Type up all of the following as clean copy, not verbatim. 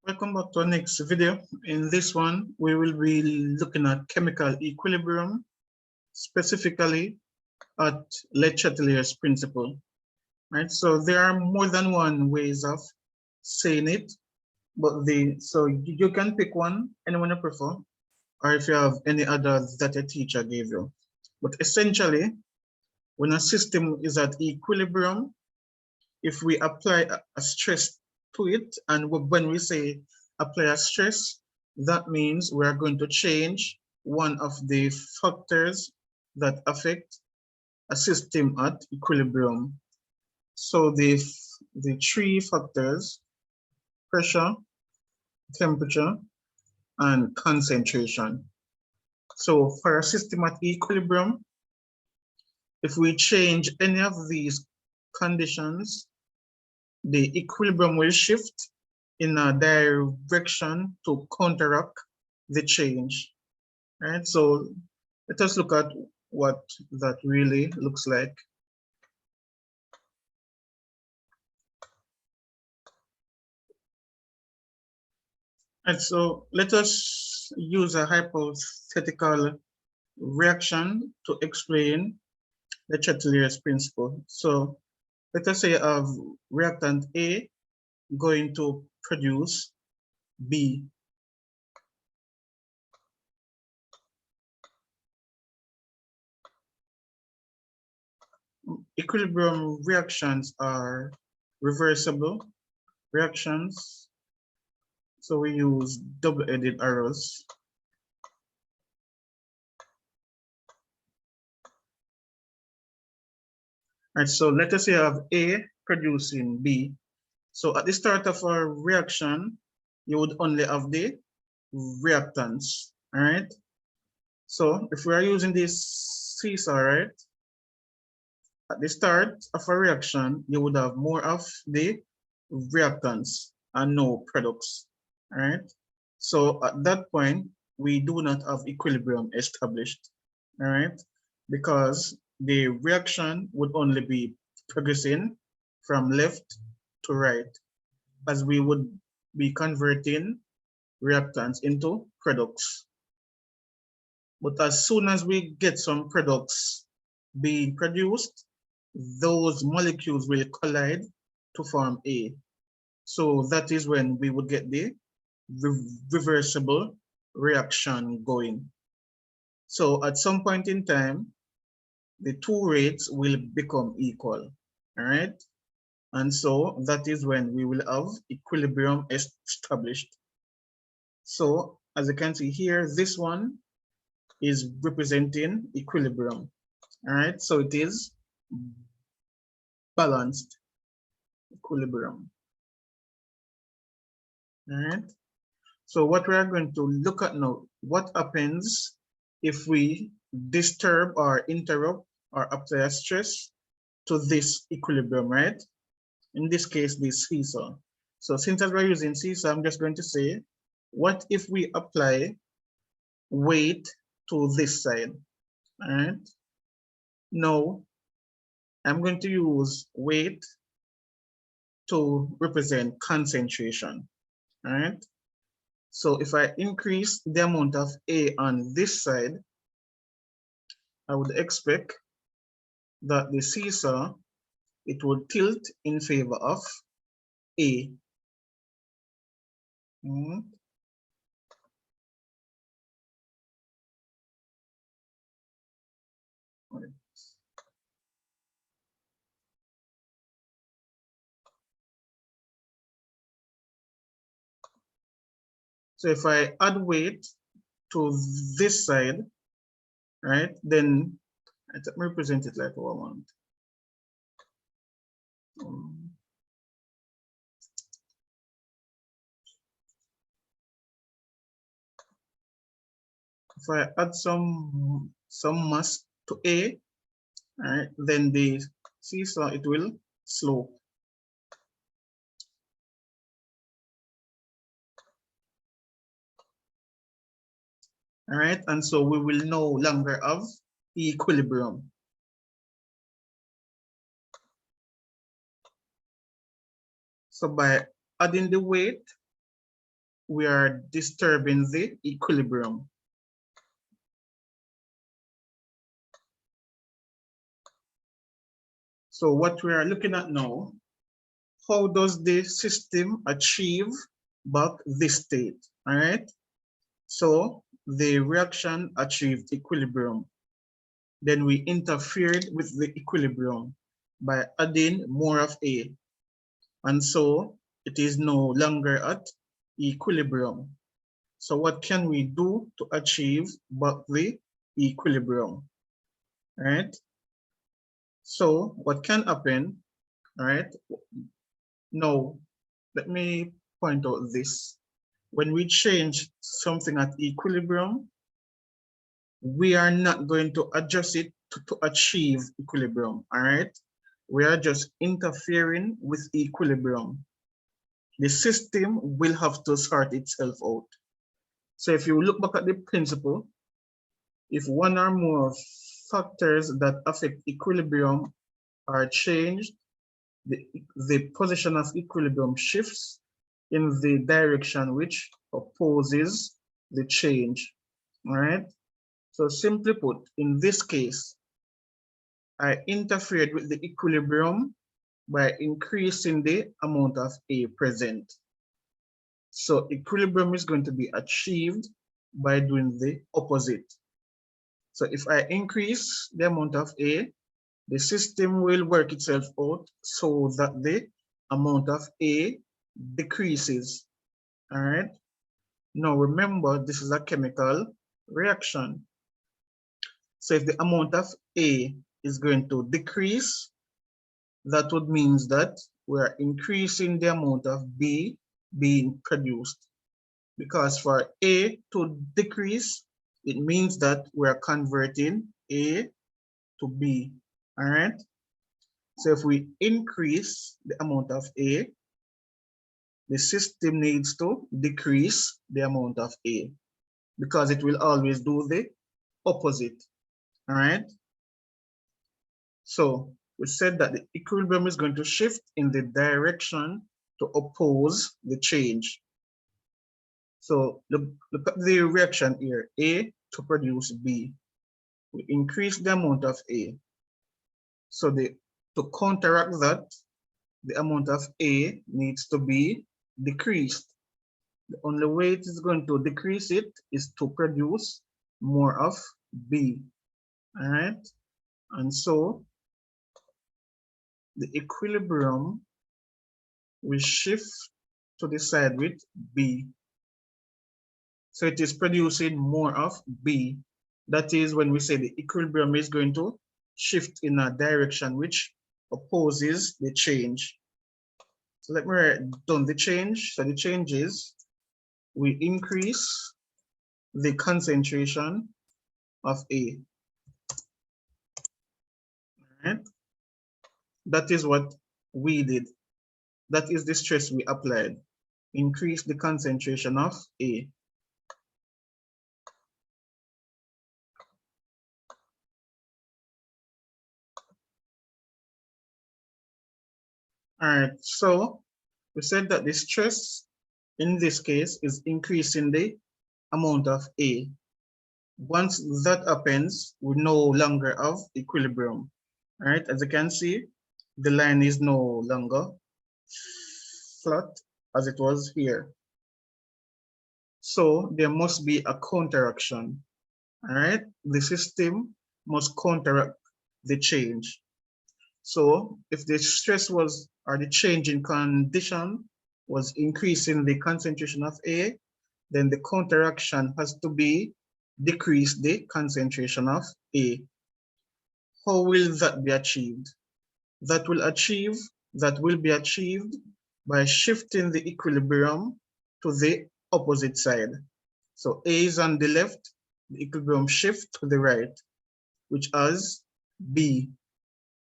Welcome back to our next video. In this one, we will be looking at chemical equilibrium, specifically at Le Chatelier's principle. Right? So there are more than one ways of saying it, but so you can pick one, anyone you prefer, or if you have any others that a teacher gave you. But essentially, when a system is at equilibrium, if we apply a stress to it, and when we say apply a stress, that means we are going to change one of the factors that affect a system at equilibrium. So the three factors: pressure, temperature, and concentration. So for a system at equilibrium, if we change any of these conditions, the equilibrium will shift in a direction to counteract the change. Right? So let us look at what that really looks like. And so let us use a hypothetical reaction to explain the Chatelier's principle. So let us say I have reactant A going to produce B. Equilibrium reactions are reversible reactions. So we use double-edged arrows. Right, so let us say I have A producing B. So at the start of a reaction, you would only have the reactants, all right? So if we are using this seesaw, right? At the start of a reaction, you would have more of the reactants and no products, all right? So at that point, we do not have equilibrium established, all right? Because the reaction would only be progressing from left to right, as we would be converting reactants into products. But as soon as we get some products being produced, those molecules will collide to form A. So that is when we would get the reversible reaction going. So at some point in time, the two rates will become equal, all right? And so that is when we will have equilibrium established. So as you can see here, this one is representing equilibrium, all right? So it is balanced equilibrium, all right? So what we are going to look at now, what happens if we disturb or interrupt or apply a stress to this equilibrium, right? In this case, this seesaw. So since we're using seesaw, I'm just going to say, what if we apply weight to this side, all right? Now, I'm going to use weight to represent concentration, all right? So if I increase the amount of A on this side, I would expect that the seesaw, it would tilt in favor of A. So if I add weight to this side, right, then let me represent it like I want. If I add some mass to A, right, then the seesaw, it will slope. All right, and so we will no longer have equilibrium. So by adding the weight we are disturbing the equilibrium. So what we are looking at now, how does the system achieve back this state, all right? So the reaction achieved equilibrium. Then we interfered with the equilibrium by adding more of A. And so it is no longer at equilibrium. So what can we do to achieve back the equilibrium, right? So what can happen, right? Now, let me point out this. When we change something at equilibrium, we are not going to adjust it to achieve equilibrium, all right? We are just interfering with equilibrium. The system will have to sort itself out. So if you look back at the principle, if one or more factors that affect equilibrium are changed, the position of equilibrium shifts in the direction which opposes the change, all right? So simply put, in this case, I interfered with the equilibrium by increasing the amount of A present. So equilibrium is going to be achieved by doing the opposite. So if I increase the amount of A, the system will work itself out so that the amount of A decreases, all right? Now remember, this is a chemical reaction. So if the amount of A is going to decrease, that would mean that we're increasing the amount of B being produced. Because for A to decrease, it means that we're converting A to B, all right? So if we increase the amount of A, the system needs to decrease the amount of A because it will always do the opposite, all right? So we said that the equilibrium is going to shift in the direction to oppose the change. So look at the reaction here, A to produce B. We increase the amount of A. So to counteract that, the amount of A needs to be decreased. The only way it is going to decrease it is to produce more of B, all right? And so the equilibrium will shift to the side with B. So it is producing more of B. That is when we say the equilibrium is going to shift in a direction which opposes the change. So let me write down the change. So the change is we increase the concentration of A. Right? That is what we did. That is the stress we applied. Increase the concentration of A. All right, so we said that the stress in this case is increasing the amount of A. Once that happens, we no longer have equilibrium. All right, as you can see, the line is no longer flat as it was here. So there must be a counteraction. All right, the system must counteract the change. So if the stress was, or the change in condition was increasing the concentration of A, then the counteraction has to be decrease the concentration of A. How will that be achieved? That will be achieved by shifting the equilibrium to the opposite side. So A is on the left, the equilibrium shift to the right, which has B,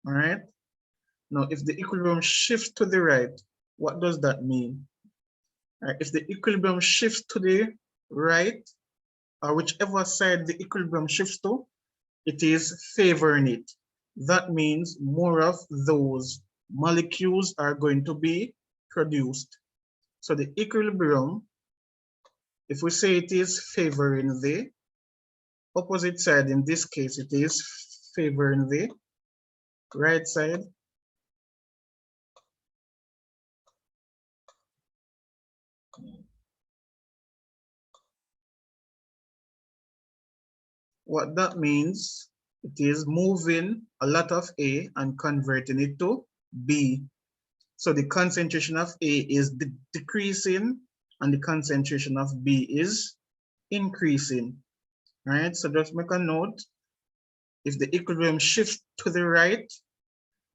all right? Now, if the equilibrium shifts to the right, what does that mean? If the equilibrium shifts to the right, or whichever side the equilibrium shifts to, it is favoring it. That means more of those molecules are going to be produced. So the equilibrium If we say it is favoring the opposite side, in this case, it is favoring the right side. What that means, it is moving a lot of A and converting it to B. So the concentration of A is decreasing and the concentration of B is increasing, right? So just make a note, if the equilibrium shifts to the right,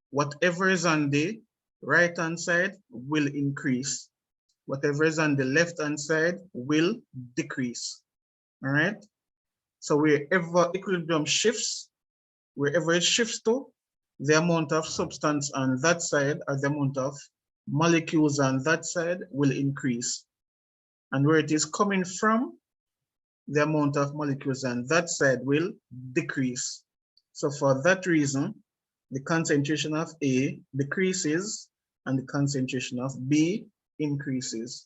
whatever is on the right-hand side will increase. Whatever is on the left-hand side will decrease, all right? So wherever equilibrium shifts, wherever it shifts to, the amount of substance on that side or the amount of molecules on that side will increase. And where it is coming from, the amount of molecules on that side will decrease. So for that reason, the concentration of A decreases and the concentration of B increases.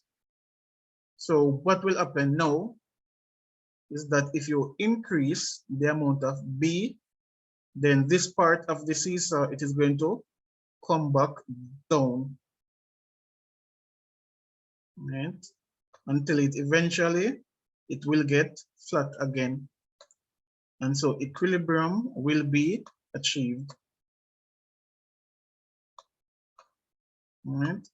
So what will happen now is that if you increase the amount of B, then this part of the seesaw, it is going to come back down, right? Until it eventually, it will get flat again. And so equilibrium will be achieved, all right?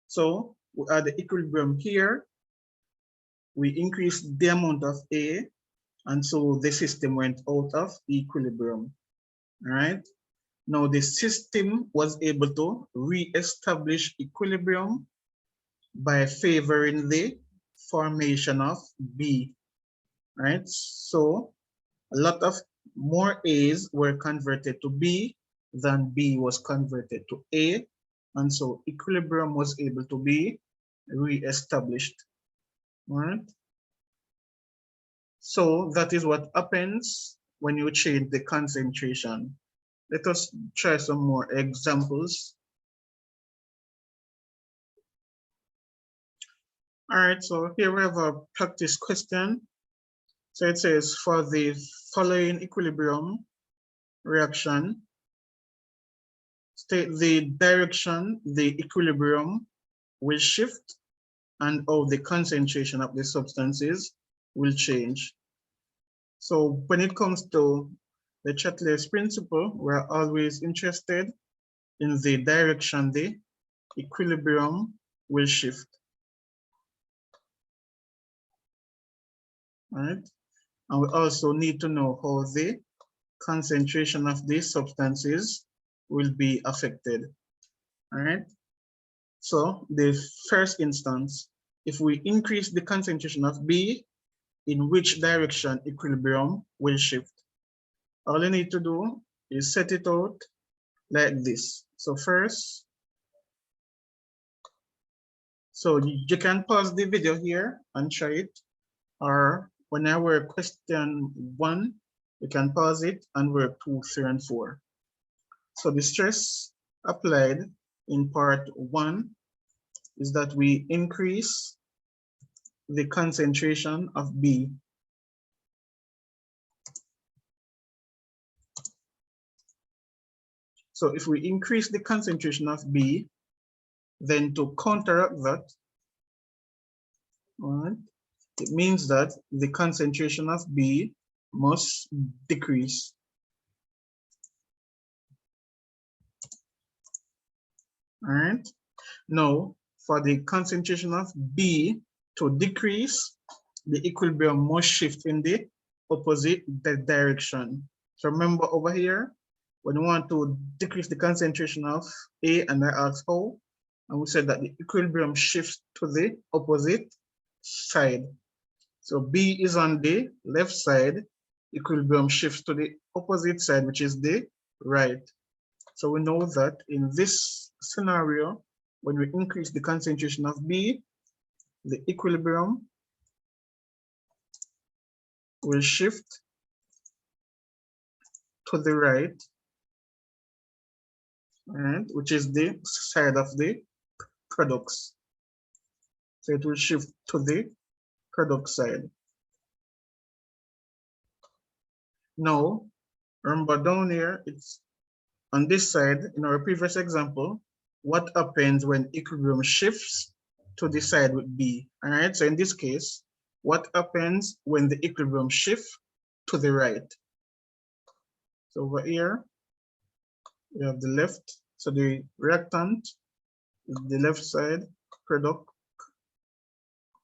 So we add the equilibrium here, we increase the amount of A, and so the system went out of equilibrium, all right? Now the system was able to re-establish equilibrium by favoring the formation of B, right? So a lot of more A's were converted to B than B was converted to A, and so equilibrium was able to be re-established, right? So that is what happens when you change the concentration. Let us try some more examples. All right, so here we have a practice question. So it says, for the following equilibrium reaction, state the direction the equilibrium will shift and how the concentration of the substances will change. So when it comes to the Chatelier's principle, we're always interested in the direction the equilibrium will shift. All right? And we also need to know how the concentration of these substances will be affected. All right? So the first instance, if we increase the concentration of B, in which direction equilibrium will shift? All you need to do is set it out like this. So first, so you can pause the video here and try it, or when I work question 1, you can pause it and work 2, 3, and 4. So the stress applied in part 1 is that we increase the concentration of B. So if we increase the concentration of B, then to counteract that, all right, it means that the concentration of B must decrease. All right. Now, for the concentration of B to decrease, the equilibrium must shift in the opposite direction. So remember over here, when we want to decrease the concentration of A, and I asked how, and we said that the equilibrium shifts to the opposite side. So B is on the left side, equilibrium shifts to the opposite side, which is the right. So we know that in this scenario, when we increase the concentration of B, the equilibrium will shift to the right, right, which is the side of the products. So it will shift to the product side. Now, remember down here, it's on this side, in our previous example, what happens when equilibrium shifts to the side with B? All right, so in this case, what happens when the equilibrium shifts to the right? So over here, we have the left, so the reactant is the left side, product,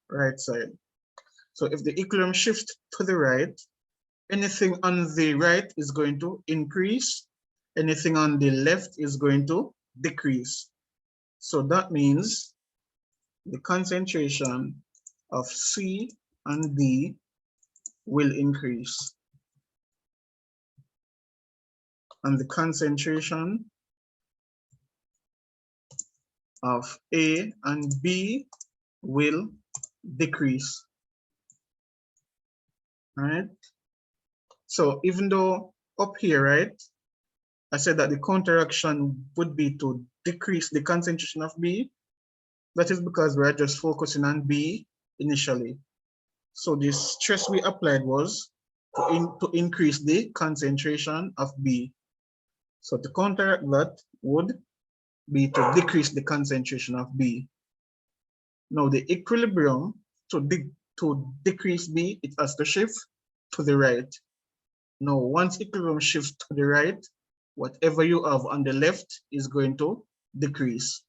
right side. So if the equilibrium shifts to the right, anything on the right is going to increase, anything on the left is going to decrease. So that means the concentration of C and D will increase, and the concentration of A and B will decrease. All right. So even though up here, right, I said that the counteraction would be to decrease the concentration of B, that is because we're just focusing on B initially. So the stress we applied was to increase the concentration of B. So to counteract that would be to decrease the concentration of B. Now the equilibrium, to decrease B, it has to shift to the right. Now once equilibrium shifts to the right, whatever you have on the left is going to decrease.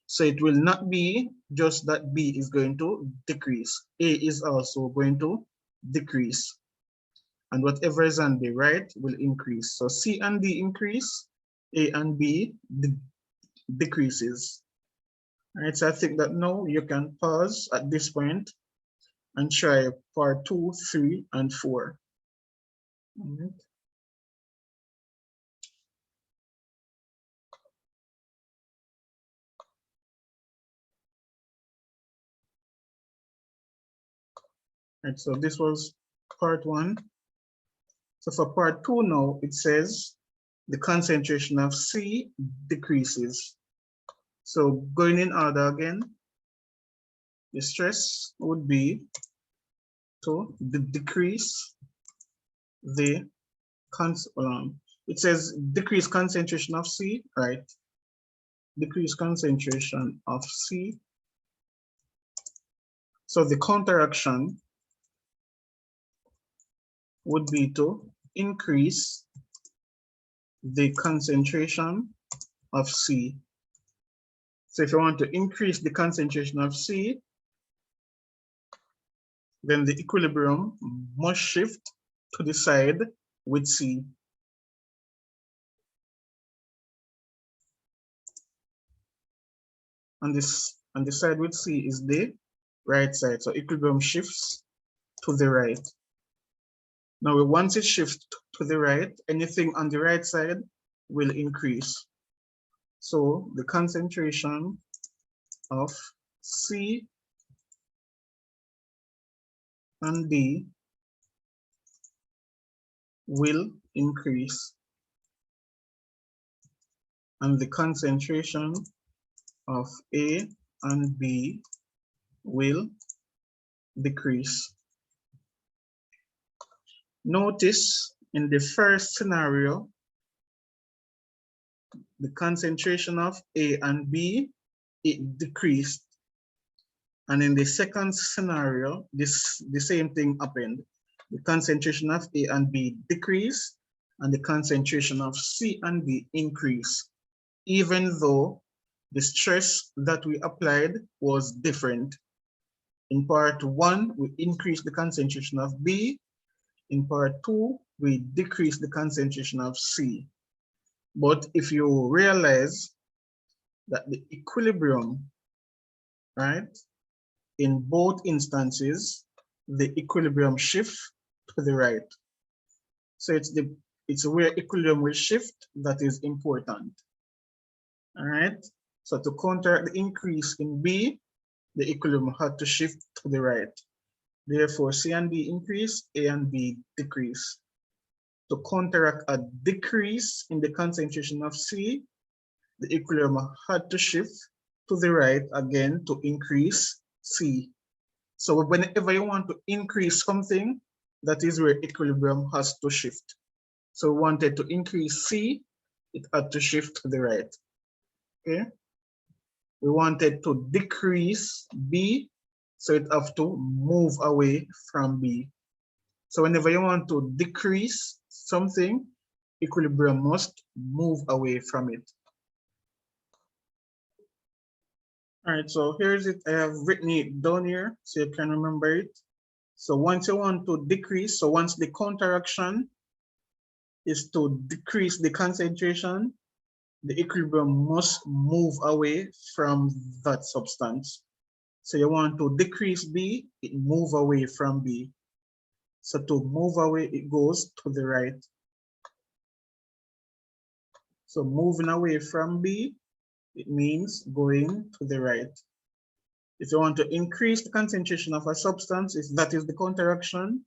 So it will not be just that B is going to decrease. A is also going to decrease. And whatever is on the right will increase. So C and D increase, A and B decreases. All right, so I think that now you can pause at this point and try part 2, 3, and 4. All right. Right, so this was part 1. So for part 2 now, it says the concentration of C decreases. So going in order again, the stress would be to decrease the it says decrease concentration of C, right? Decrease concentration of C. So the counteraction would be to increase the concentration of C. So if you want to increase the concentration of C, then the equilibrium must shift to the side with C. And the side with C is the right side. So equilibrium shifts to the right. Now, once it shifts to the right, anything on the right side will increase. So the concentration of C and D will increase, and the concentration of A and B will decrease. Notice in the first scenario, the concentration of A and B, it decreased. And in the second scenario, the same thing happened. The concentration of A and B decreased, and the concentration of C and D increased, even though the stress that we applied was different. In part 1, we increased the concentration of B. In part 2, we decreased the concentration of C. But if you realize that the equilibrium, right, in both instances, the equilibrium shift to the right. So it's where equilibrium will shift that is important. All right. So to counteract the increase in B, the equilibrium had to shift to the right. Therefore, C and D increase, A and B decrease. To counteract a decrease in the concentration of C, the equilibrium had to shift to the right again to increase C. So whenever you want to increase something, that is where equilibrium has to shift. So we wanted to increase C, it had to shift to the right. Okay. We wanted to decrease B, so it have to move away from B. So whenever you want to decrease something, equilibrium must move away from it. All right, so here's it. I have written it down here so you can remember it. So once you want to decrease, so once the counteraction is to decrease the concentration, the equilibrium must move away from that substance. So you want to decrease B, it move away from B. So to move away, it goes to the right. So moving away from B, it means going to the right. If you want to increase the concentration of a substance, if that is the counteraction,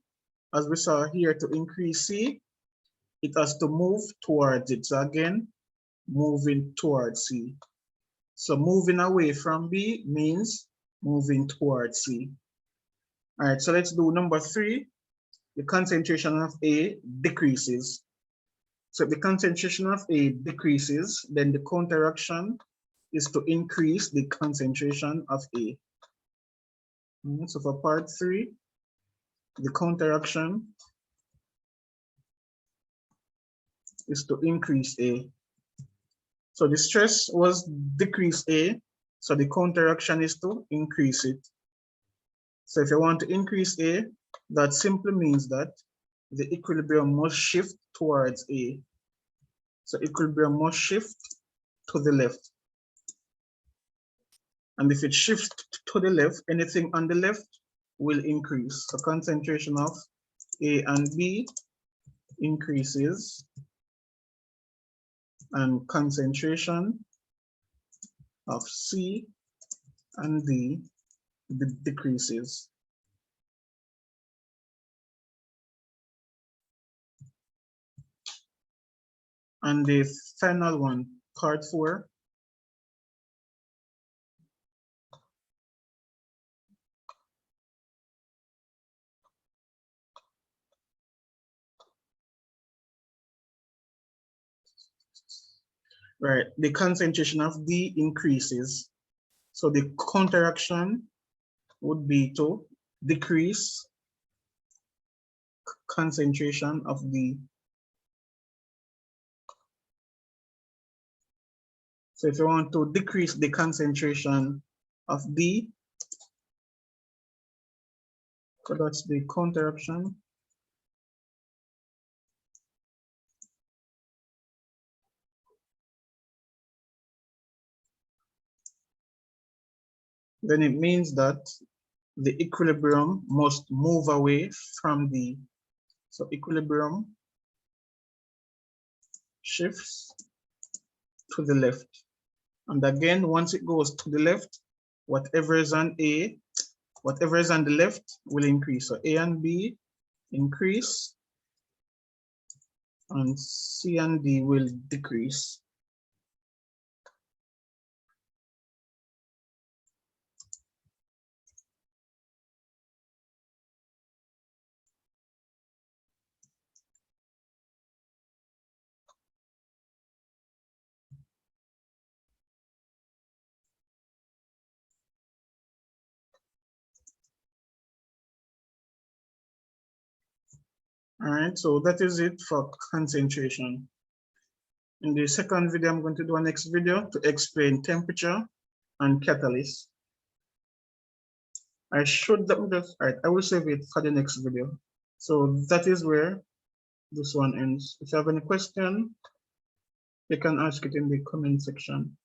as we saw here, to increase C, it has to move towards it. So again, moving towards C. So moving away from B means moving towards C. All right, so let's do number 3. The concentration of A decreases. So if the concentration of A decreases, then the counteraction is to increase the concentration of A. So for part 3, the counteraction is to increase A. So the stress was decrease A, so the counteraction is to increase it. So if you want to increase A, that simply means that the equilibrium must shift towards A. So equilibrium must shift to the left. And if it shifts to the left, anything on the left will increase. So concentration of A and B increases, and concentration of C and D decreases. And the final one, part 4. Right, the concentration of D increases. So the counteraction would be to decrease concentration of D. So if you want to decrease the concentration of D, so that's the counteraction. Then it means that the equilibrium must move away from D. So equilibrium shifts to the left. And again, once it goes to the left, whatever is on A, whatever is on the left will increase. So A and B increase, and C and D will decrease. All right, so that is it for concentration. In the second video, I'm going to do a next video to explain temperature and catalyst. I will save it for the next video. So that is where this one ends. If you have any question, you can ask it in the comment section.